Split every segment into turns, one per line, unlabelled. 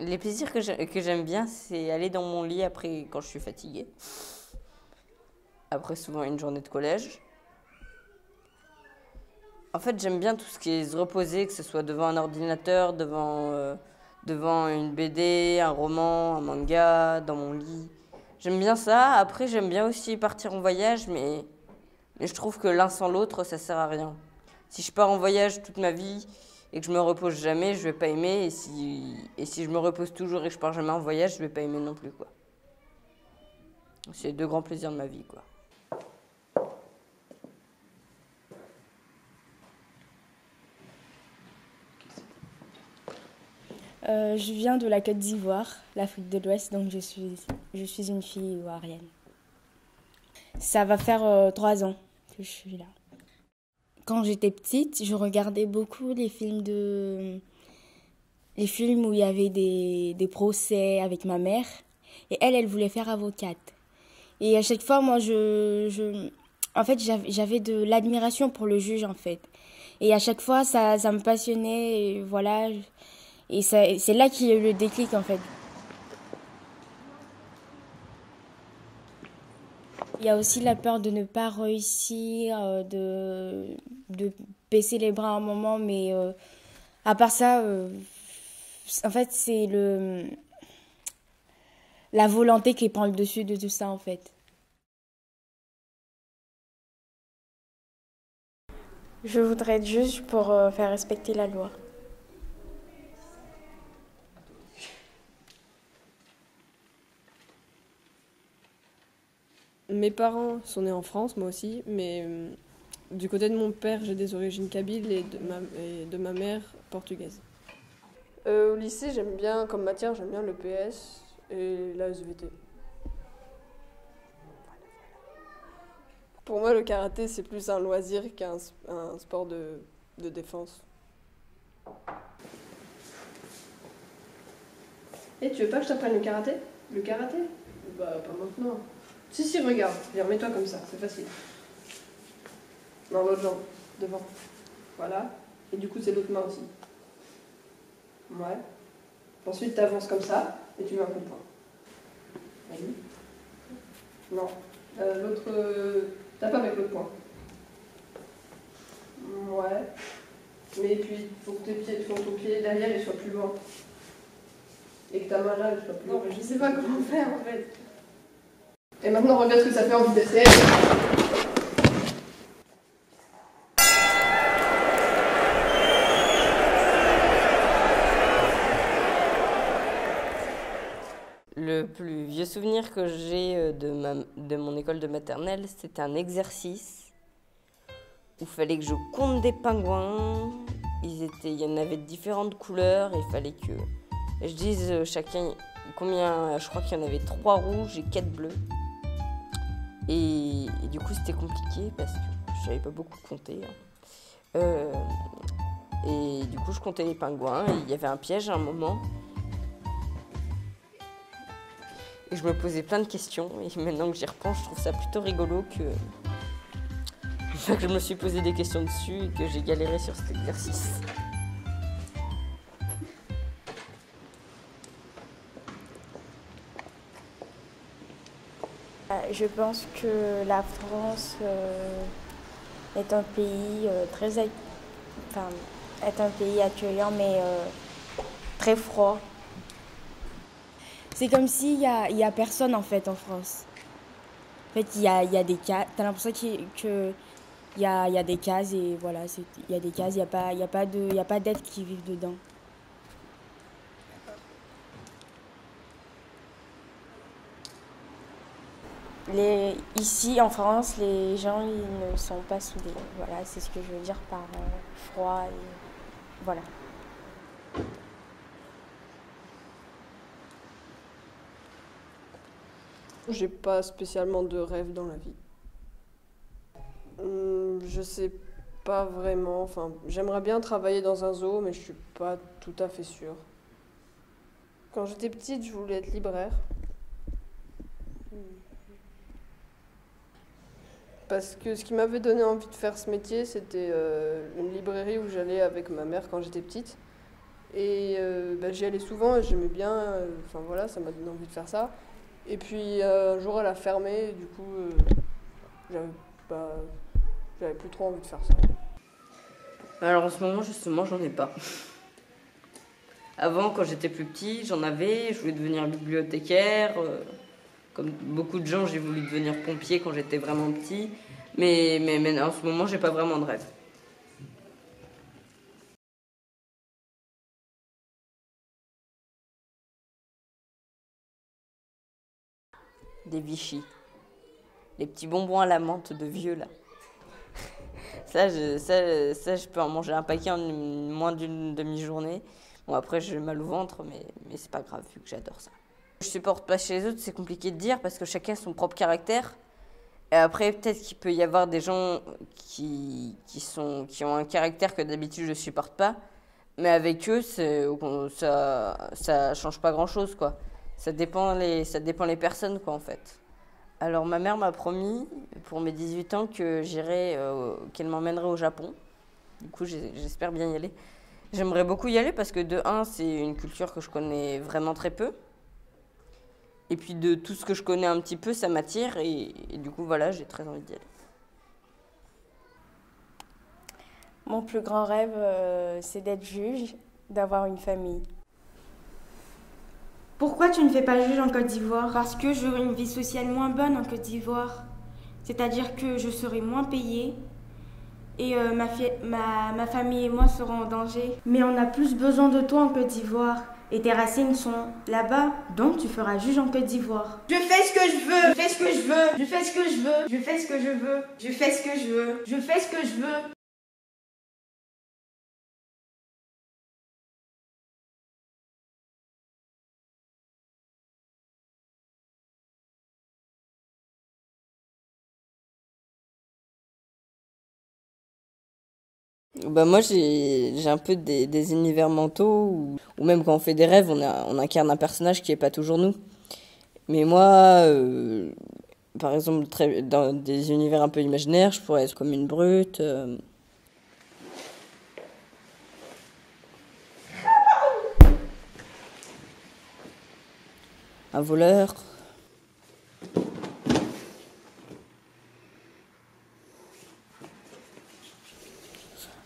Les plaisirs que j'aime bien, c'est aller dans mon lit après quand je suis fatiguée. Après souvent une journée de collège. En fait, j'aime bien tout ce qui est se reposer, que ce soit devant un ordinateur, devant une BD, un roman, un manga, dans mon lit. J'aime bien ça. Après, j'aime bien aussi partir en voyage, mais je trouve que l'un sans l'autre, ça sert à rien. Si je pars en voyage toute ma vie et que je me repose jamais, je vais pas aimer. Et si je me repose toujours et que je pars jamais en voyage, je vais pas aimer non plus, quoi. C'est les deux grands plaisirs de ma vie, quoi.
Je viens de la Côte d'Ivoire, l'Afrique de l'Ouest, donc je suis une fille ivoirienne. Ça va faire 3 ans que je suis là. Quand j'étais petite, je regardais beaucoup les films où il y avait des procès avec ma mère. Et elle voulait faire avocate. Et à chaque fois, moi, en fait, j'avais de l'admiration pour le juge, en fait. Et à chaque fois, ça me passionnait, et voilà. Et c'est là qu'il y a eu le déclic, en fait. Il y a aussi la peur de ne pas réussir, de baisser les bras un moment, mais à part ça, en fait, c'est la volonté qui prend le dessus de tout ça, en fait. Je voudrais être juge pour faire respecter la loi.
Mes parents sont nés en France, moi aussi, mais du côté de mon père, j'ai des origines kabyles et de ma mère portugaise. Au lycée, j'aime bien, comme matière, j'aime bien le PS et la SVT. Pour moi, le karaté, c'est plus un loisir qu'un sport de défense. Et tu veux pas que je t'apprenne le karaté? Le karaté? Bah, pas maintenant. Si, regarde. Viens, mets-toi comme ça, c'est facile. Non, l'autre jambe, devant. Voilà. Et du coup, c'est l'autre main aussi. Ouais. Ensuite, tu avances comme ça et tu mets un coup de poing. Vas-y. Non. L'autre. Tape avec l'autre poing. Ouais. Mais puis, il faut que ton pied derrière il soit plus loin. Et que ta main là, elle soit plus loin. Non, mais je sais pas comment faire en fait. Et maintenant, regarde ce que ça fait en vitesse réelle.
Le plus vieux souvenir que j'ai de mon école de maternelle, c'était un exercice où il fallait que je compte des pingouins. Il y en avait de différentes couleurs et il fallait que je dise chacun combien. Je crois qu'il y en avait 3 rouges et 4 bleus. Et du coup, c'était compliqué parce que je savais pas beaucoup compter. Et du coup, je comptais les pingouins et il y avait un piège à un moment. Et je me posais plein de questions. Et maintenant que j'y repense, je trouve ça plutôt rigolo que je me suis posé des questions dessus et que j'ai galéré sur cet exercice.
Je pense que la France est un pays enfin, est un pays accueillant, mais très froid. C'est comme s'il y a personne en fait en France. En fait, il y a des cases. T'as l'impression qu'il y a des cases et voilà, il y a des cases. Il y a pas d'êtres qui vivent dedans. Ici, en France, les gens ils ne sont pas soudés. Voilà, c'est ce que je veux dire par froid. Et voilà.
J'ai pas spécialement de rêve dans la vie. Je sais pas vraiment. Enfin, j'aimerais bien travailler dans un zoo, mais je suis pas tout à fait sûre. Quand j'étais petite, je voulais être libraire. Parce que ce qui m'avait donné envie de faire ce métier, c'était une librairie où j'allais avec ma mère quand j'étais petite. Et j'y allais souvent et j'aimais bien, enfin voilà, ça m'a donné envie de faire ça. Et puis un jour elle a fermé, et du coup j'avais pas- j'avais plus trop envie de faire ça.
Alors en ce moment, justement, j'en ai pas. Avant, quand j'étais plus petit, j'en avais, je voulais devenir bibliothécaire. Comme beaucoup de gens, j'ai voulu devenir pompier quand j'étais vraiment petit. Mais en ce moment, j'ai pas vraiment de rêve. Des Vichy. Les petits bonbons à la menthe de vieux, là. Ça, je peux en manger un paquet en moins d'une demi-journée. Bon, après, j'ai mal au ventre, mais c'est pas grave, vu que j'adore ça. Je supporte pas chez les autres, c'est compliqué de dire, parce que chacun a son propre caractère. Et après, peut-être qu'il peut y avoir des gens qui ont un caractère que d'habitude je supporte pas. Mais avec eux, ça change pas grand-chose, quoi. Ça dépend les personnes, quoi, en fait. Alors, ma mère m'a promis, pour mes 18 ans, qu'elle m'emmènerait au Japon. Du coup, j'espère bien y aller. J'aimerais beaucoup y aller parce que, de un, c'est une culture que je connais vraiment très peu. Et puis, de tout ce que je connais un petit peu, ça m'attire. Et du coup, voilà, j'ai très envie d'y aller.
Mon plus grand rêve, c'est d'être juge, d'avoir une famille.
Pourquoi tu ne fais pas juge en Côte d'Ivoire?
Parce que j'aurai une vie sociale moins bonne en Côte d'Ivoire. C'est-à-dire que je serai moins payée et ma famille et moi serons en danger.
Mais on a plus besoin de toi en Côte d'Ivoire. Et tes racines sont là-bas, donc tu feras juge en Côte d'Ivoire.
Je fais ce que je veux, je fais ce que je veux, je fais ce que je veux, je fais ce que je veux, je fais ce que je veux, je fais ce que je veux.
Bah moi j'ai un peu des univers mentaux ou même quand on fait des rêves on incarne un personnage qui est pas toujours nous. Mais moi par exemple dans des univers un peu imaginaires je pourrais être comme une brute, un voleur,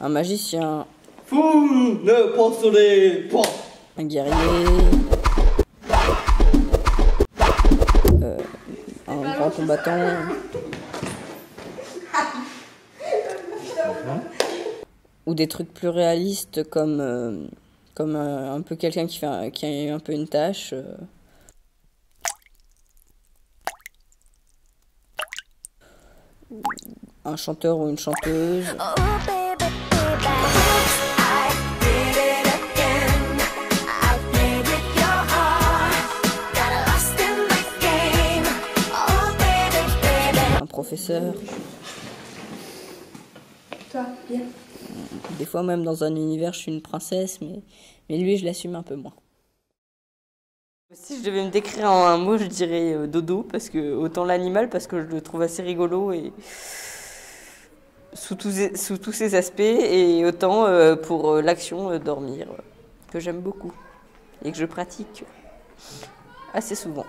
un magicien,
Vous ne possédez pas.
un guerrier, un grand combattant. Ou des trucs plus réalistes comme un peu quelqu'un qui a un peu une tâche. Un chanteur ou une chanteuse. Un professeur.
Toi, bien.
Des fois même dans un univers je suis une princesse, mais lui je l'assume un peu moins. Si je devais me décrire en un mot, je dirais dodo, parce que autant l'animal, parce que je le trouve assez rigolo et sous tous ses aspects, et autant pour l'action dormir, que j'aime beaucoup et que je pratique assez souvent.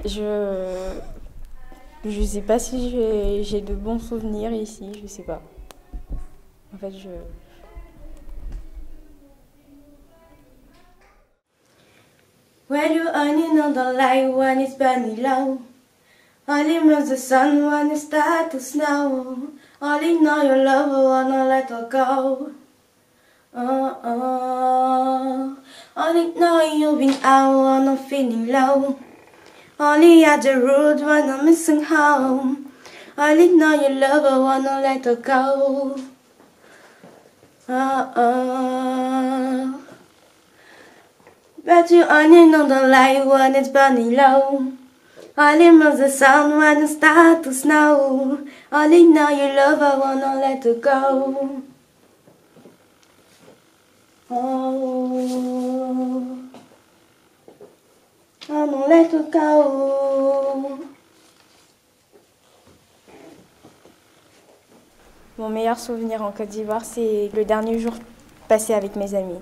Je sais pas si j'ai de bons souvenirs ici, je sais pas. En fait,
When you only know the light when it's burning low. Only knows the sun when it starts to snow. Only know your love wanna let her go. Oh, oh. Only know you've been out when I'm feeling low. Only at the road when I'm missing home. Only know your love wanna let her go. Oh, oh. But you only know the light when it's burning low. Only knows the sun when it starts to snow. Only know your love wanna let her go. Oh, I won't let her go.
Mon meilleur souvenir en Côte d'Ivoire, c'est le dernier jour passé avec mes amis.